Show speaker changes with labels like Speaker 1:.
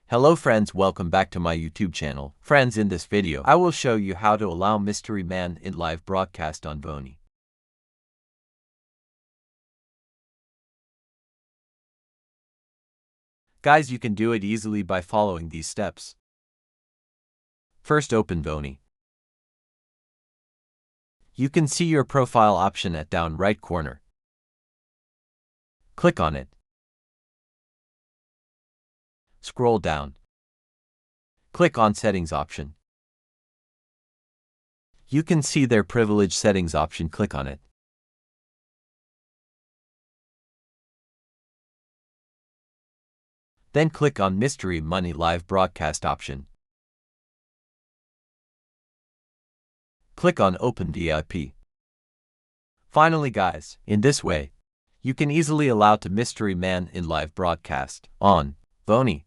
Speaker 1: Hello friends, welcome back to my YouTube channel. Friends, in this video, I will show you how to allow Mystery Man in live broadcast on VONY. Guys, you can do it easily by following these steps. First, open VONY. You can see your profile option at down right corner. Click on it. Scroll down. Click on Settings option. You can see their privilege settings option. Click on it. Then click on Mystery Money Live Broadcast option. Click on Open VIP. Finally guys, in this way, you can easily allow to Mystery Man in live broadcast on VONY.